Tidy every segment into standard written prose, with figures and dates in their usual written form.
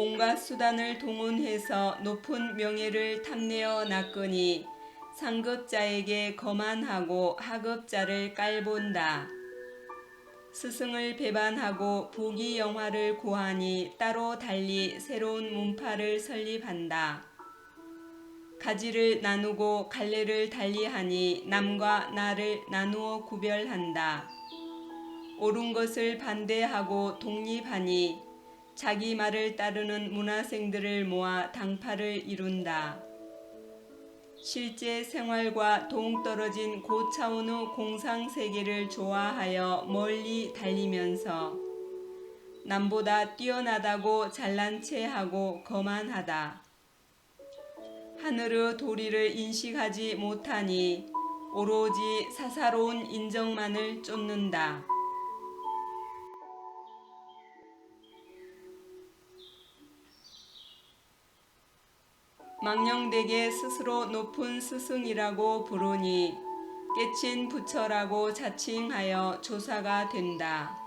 온갖 수단을 동원해서 높은 명예를 탐내어 놨거니 상급자에게 거만하고 하급자를 깔본다. 스승을 배반하고 부귀영화를 고하니 따로 달리 새로운 문파를 설립한다. 가지를 나누고 갈래를 달리하니 남과 나를 나누어 구별한다. 옳은 것을 반대하고 독립하니 자기 말을 따르는 문화생들을 모아 당파를 이룬다. 실제 생활과 동떨어진 고차원의 공상세계를 좋아하여 멀리 달리면서 남보다 뛰어나다고 잘난 체하고 거만하다. 하늘의 도리를 인식하지 못하니 오로지 사사로운 인정만을 쫓는다. 망령되게 스스로 높은 스승이라고 부르니 깨친 부처라고 자칭하여 조사가 된다.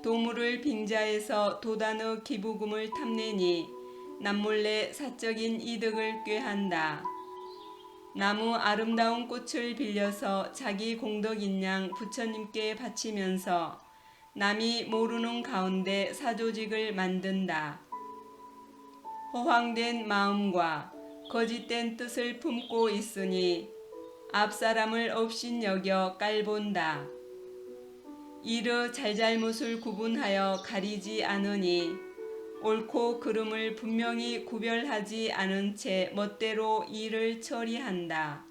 도물을 빙자해서 도단의 기부금을 탐내니 남몰래 사적인 이득을 꾀한다. 나무 아름다운 꽃을 빌려서 자기 공덕인 양 부처님께 바치면서 남이 모르는 가운데 사조직을 만든다. 허황된 마음과 거짓된 뜻을 품고 있으니 앞사람을 업신여겨 깔본다. 일의 잘잘못을 구분하여 가리지 않으니 옳고 그름을 분명히 구별하지 않은 채 멋대로 일을 처리한다.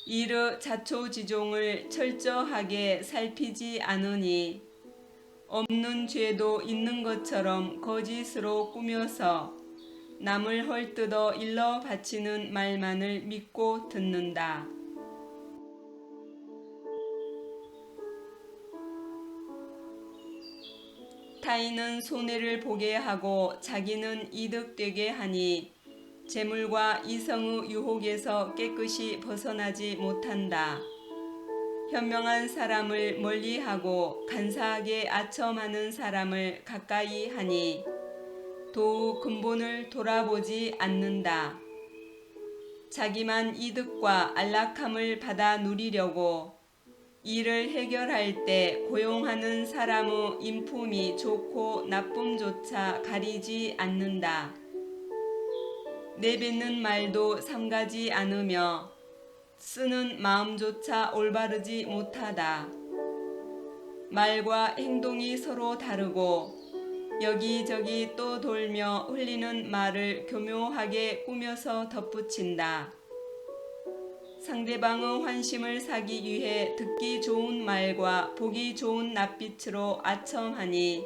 일의 자초지종을 철저하게 살피지 않으니 없는 죄도 있는 것처럼 거짓으로 꾸며서 남을 헐뜯어 일러 바치는 말만을 믿고 듣는다. 타인은 손해를 보게 하고 자기는 이득되게 하니 재물과 이성의 유혹에서 깨끗이 벗어나지 못한다. 현명한 사람을 멀리하고 간사하게 아첨하는 사람을 가까이 하니 도우 근본을 돌아보지 않는다. 자기만 이득과 안락함을 받아 누리려고 일을 해결할 때 고용하는 사람의 인품이 좋고 나쁨조차 가리지 않는다. 내뱉는 말도 삼가지 않으며 쓰는 마음조차 올바르지 못하다. 말과 행동이 서로 다르고 여기저기 또 돌며 흘리는 말을 교묘하게 꾸며서 덧붙인다. 상대방의 환심을 사기 위해 듣기 좋은 말과 보기 좋은 낯빛으로 아첨하니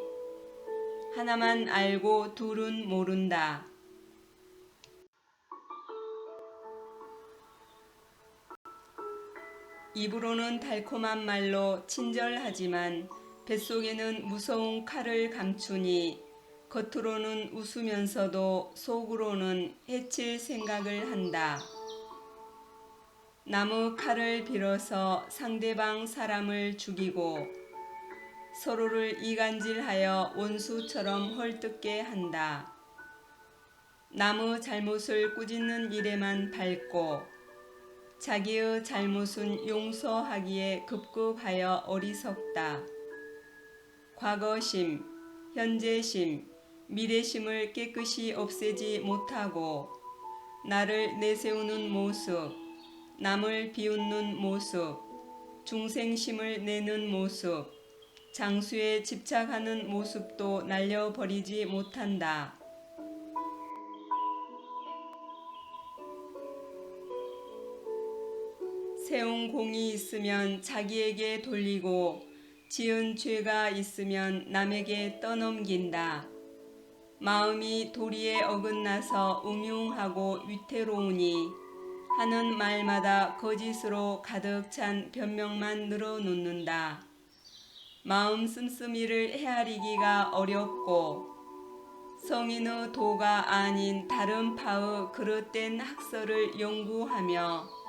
하나만 알고 둘은 모른다. 입으로는 달콤한 말로 친절하지만 뱃속에는 무서운 칼을 감추니 겉으로는 웃으면서도 속으로는 해칠 생각을 한다. 남의 칼을 빌어서 상대방 사람을 죽이고 서로를 이간질하여 원수처럼 헐뜯게 한다. 남의 잘못을 꾸짖는 일에만 밝고 자기의 잘못은 용서하기에 급급하여 어리석다. 과거심, 현재심, 미래심을 깨끗이 없애지 못하고 나를 내세우는 모습, 남을 비웃는 모습, 중생심을 내는 모습, 장수에 집착하는 모습도 날려버리지 못한다. 세운 공이 있으면 자기에게 돌리고 지은 죄가 있으면 남에게 떠넘긴다. 마음이 도리에 어긋나서 음흉하고 위태로우니 하는 말마다 거짓으로 가득 찬 변명만 늘어놓는다. 마음 씀씀이를 헤아리기가 어렵고 성인의 도가 아닌 다른 파의 그릇된 학설을 연구하며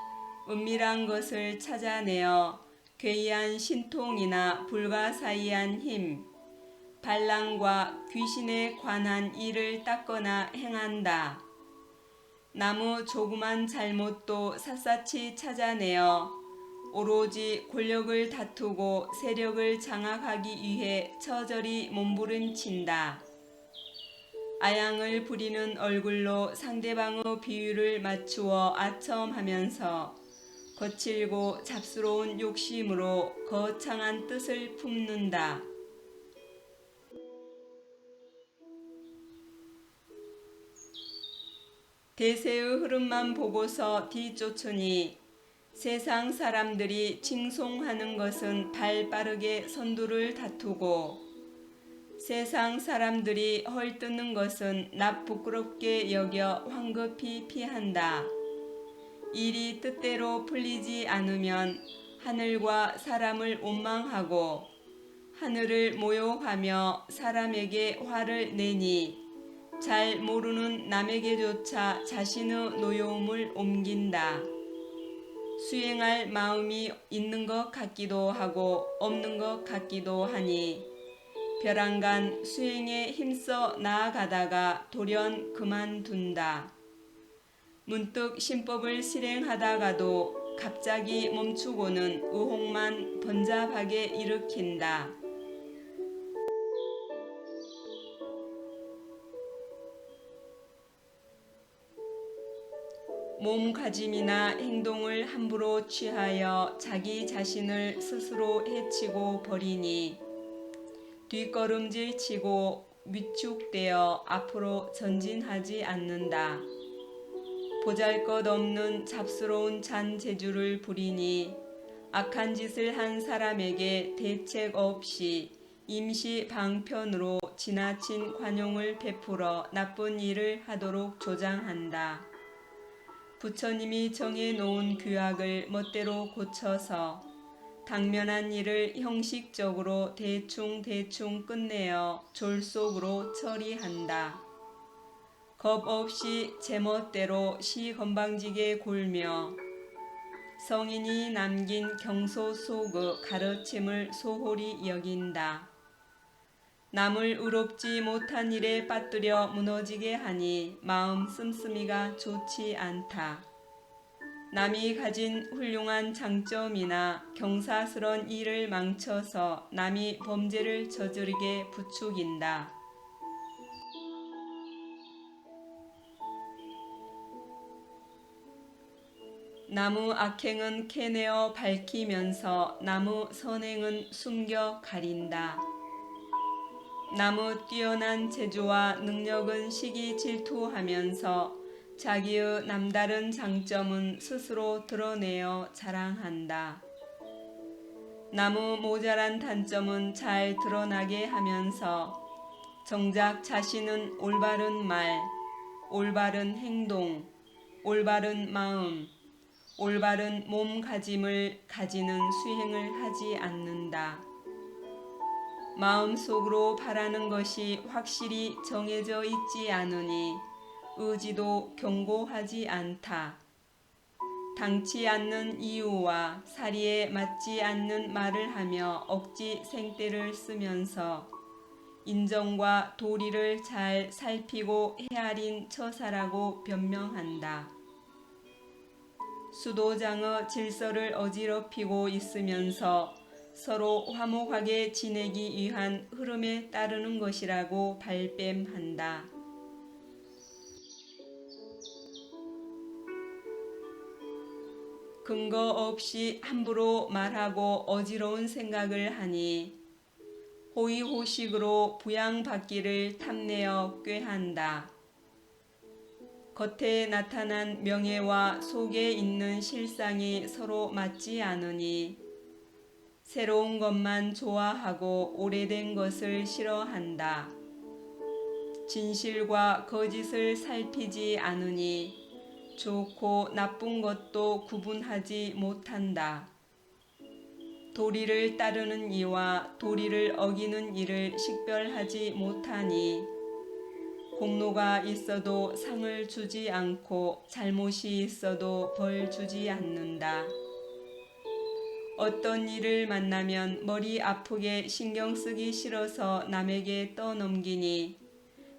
은밀한 것을 찾아내어 괴이한 신통이나 불가사의한 힘, 반랑과 귀신에 관한 일을 닦거나 행한다. 나무 조그만 잘못도 샅샅이 찾아내어 오로지 권력을 다투고 세력을 장악하기 위해 처절히 몸부림친다. 아양을 부리는 얼굴로 상대방의 비율을 맞추어 아첨하면서 거칠고 잡스러운 욕심으로 거창한 뜻을 품는다. 대세의 흐름만 보고서 뒤쫓으니 세상 사람들이 칭송하는 것은 발 빠르게 선두를 다투고 세상 사람들이 헐뜯는 것은 나 부끄럽게 여겨 황급히 피한다. 일이 뜻대로 풀리지 않으면 하늘과 사람을 원망하고 하늘을 모욕하며 사람에게 화를 내니 잘 모르는 남에게조차 자신의 노여움을 옮긴다. 수행할 마음이 있는 것 같기도 하고 없는 것 같기도 하니 벼랑간 수행에 힘써 나아가다가 돌연 그만둔다. 문득 신법을 실행하다가도 갑자기 멈추고는 의혹만 번잡하게 일으킨다. 몸가짐이나 행동을 함부로 취하여 자기 자신을 스스로 해치고 버리니 뒷걸음질 치고 위축되어 앞으로 전진하지 않는다. 보잘것없는 잡스러운 잔재주를 부리니 악한 짓을 한 사람에게 대책 없이 임시 방편으로 지나친 관용을 베풀어 나쁜 일을 하도록 조장한다. 부처님이 정해놓은 규약을 멋대로 고쳐서 당면한 일을 형식적으로 대충 끝내어 졸속으로 처리한다. 겁 없이 제멋대로 시건방지게 굴며 성인이 남긴 경소 속의 가르침을 소홀히 여긴다. 남을 의롭지 못한 일에 빠뜨려 무너지게 하니 마음 씀씀이가 좋지 않다. 남이 가진 훌륭한 장점이나 경사스런 일을 망쳐서 남이 범죄를 저지르게 부추긴다. 나무 악행은 캐내어 밝히면서 나무 선행은 숨겨 가린다. 나무 뛰어난 재주와 능력은 시기 질투하면서 자기의 남다른 장점은 스스로 드러내어 자랑한다. 나무 모자란 단점은 잘 드러나게 하면서 정작 자신은 올바른 말, 올바른 행동, 올바른 마음, 올바른 몸가짐을 가지는 수행을 하지 않는다. 마음속으로 바라는 것이 확실히 정해져 있지 않으니 의지도 견고하지 않다. 당치 않는 이유와 사리에 맞지 않는 말을 하며 억지 생떼를 쓰면서 인정과 도리를 잘 살피고 헤아린 처사라고 변명한다. 수도장의 질서를 어지럽히고 있으면서 서로 화목하게 지내기 위한 흐름에 따르는 것이라고 발뺌한다. 근거 없이 함부로 말하고 어지러운 생각을 하니 호의호식으로 부양받기를 탐내어 꾀한다. 겉에 나타난 명예와 속에 있는 실상이 서로 맞지 않으니 새로운 것만 좋아하고 오래된 것을 싫어한다. 진실과 거짓을 살피지 않으니 좋고 나쁜 것도 구분하지 못한다. 도리를 따르는 이와 도리를 어기는 이를 식별하지 못하니 공로가 있어도 상을 주지 않고 잘못이 있어도 벌 주지 않는다. 어떤 일을 만나면 머리 아프게 신경 쓰기 싫어서 남에게 떠넘기니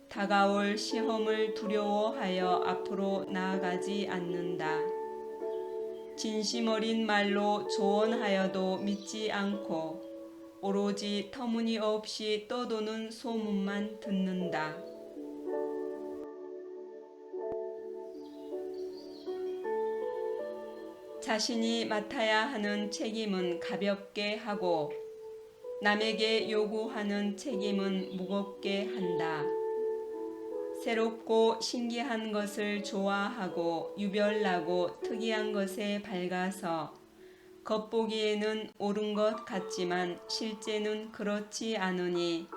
다가올 시험을 두려워하여 앞으로 나아가지 않는다. 진심 어린 말로 조언하여도 믿지 않고 오로지 터무니없이 떠도는 소문만 듣는다. 자신이 맡아야 하는 책임은 가볍게 하고 남에게 요구하는 책임은 무겁게 한다. 새롭고 신기한 것을 좋아하고 유별나고 특이한 것에 밝아서 겉보기에는 옳은 것 같지만 실제는 그렇지 않으니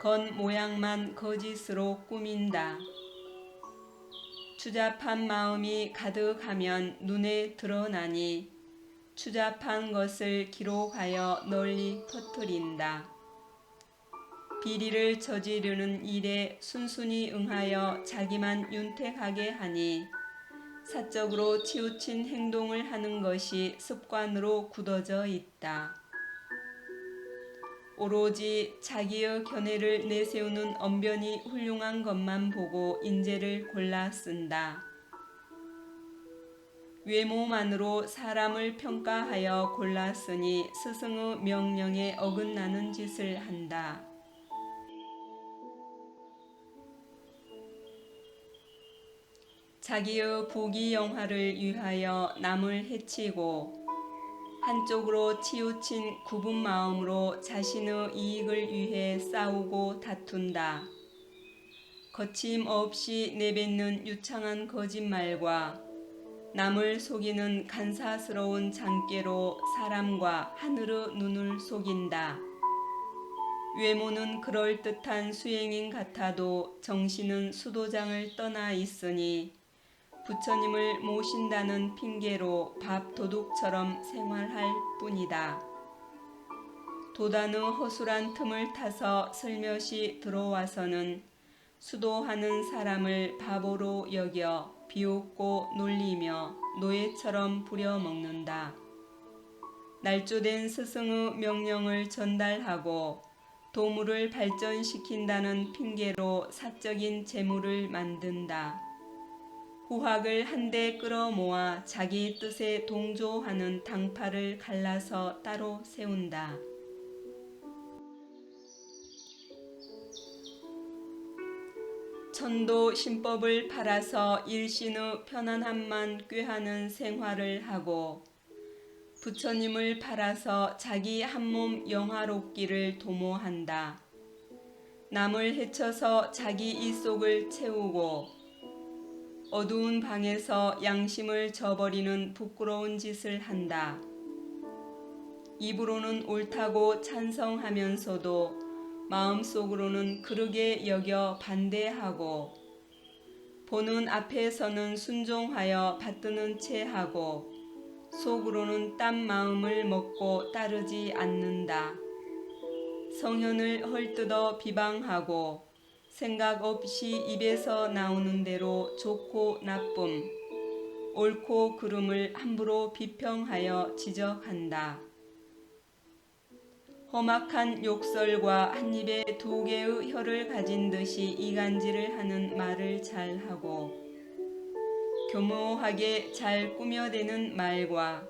겉모양만 거짓으로 꾸민다. 추잡한 마음이 가득하면 눈에 드러나니 추잡한 것을 기록하여 널리 퍼뜨린다. 비리를 저지르는 일에 순순히 응하여 자기만 윤택하게 하니 사적으로 치우친 행동을 하는 것이 습관으로 굳어져 있다. 오로지 자기의 견해를 내세우는 언변이 훌륭한 것만 보고 인재를 골라 쓴다. 외모만으로 사람을 평가하여 골라 쓰니 스승의 명령에 어긋나는 짓을 한다. 자기의 부귀영화를 위하여 남을 해치고 한쪽으로 치우친 굽은 마음으로 자신의 이익을 위해 싸우고 다툰다. 거침없이 내뱉는 유창한 거짓말과 남을 속이는 간사스러운 장깨로 사람과 하늘의 눈을 속인다. 외모는 그럴듯한 수행인 같아도 정신은 수도장을 떠나 있으니 부처님을 모신다는 핑계로 밥도둑처럼 생활할 뿐이다. 도단의 허술한 틈을 타서 슬며시 들어와서는 수도하는 사람을 바보로 여겨 비웃고 놀리며 노예처럼 부려먹는다. 날조된 스승의 명령을 전달하고 도물을 발전시킨다는 핑계로 사적인 재물을 만든다. 후학을 한데 끌어모아 자기 뜻에 동조하는 당파를 갈라서 따로 세운다. 천도 신법을 팔아서 일신의 편안함만 꾀하는 생활을 하고 부처님을 팔아서 자기 한몸 영화롭기를 도모한다. 남을 해쳐서 자기 이속을 채우고 어두운 방에서 양심을 저버리는 부끄러운 짓을 한다. 입으로는 옳다고 찬성하면서도 마음속으로는 그르게 여겨 반대하고 보는 앞에서는 순종하여 받드는 채 하고 속으로는 딴 마음을 먹고 따르지 않는다. 성현을 헐뜯어 비방하고 생각 없이 입에서 나오는 대로 좋고 나쁨, 옳고 그름을 함부로 비평하여 지적한다. 험악한 욕설과 한 입에 두 개의 혀를 가진 듯이 이간질을 하는 말을 잘하고 교묘하게 잘 꾸며대는 말과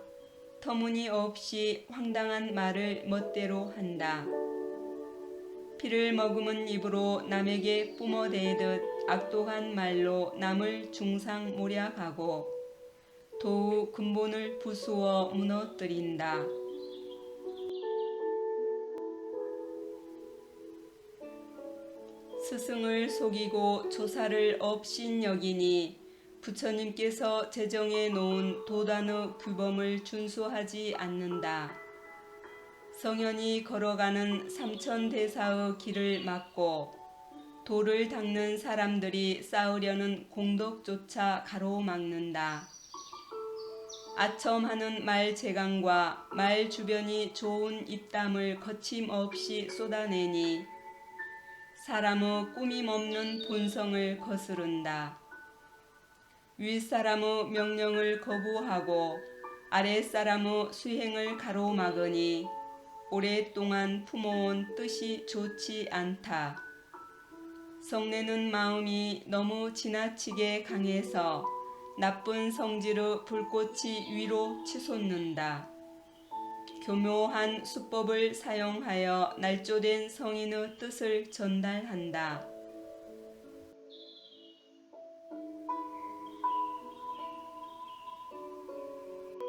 터무니없이 황당한 말을 멋대로 한다. 피를 머금은 입으로 남에게 뿜어대듯 악독한 말로 남을 중상모략하고 도우 근본을 부수어 무너뜨린다. 스승을 속이고 조사를 업신여기니 부처님께서 제정해 놓은 도단의 규범을 준수하지 않는다. 성현이 걸어가는 삼천대사의 길을 막고 돌을 닦는 사람들이 쌓으려는 공덕조차 가로막는다. 아첨하는 말 재간과 말 주변이 좋은 입담을 거침없이 쏟아내니 사람의 꾸밈없는 본성을 거스른다. 윗사람의 명령을 거부하고 아랫사람의 수행을 가로막으니 오랫동안 품어온 뜻이 좋지 않다. 성내는 마음이 너무 지나치게 강해서 나쁜 성질의 불꽃이 위로 치솟는다. 교묘한 수법을 사용하여 날조된 성인의 뜻을 전달한다.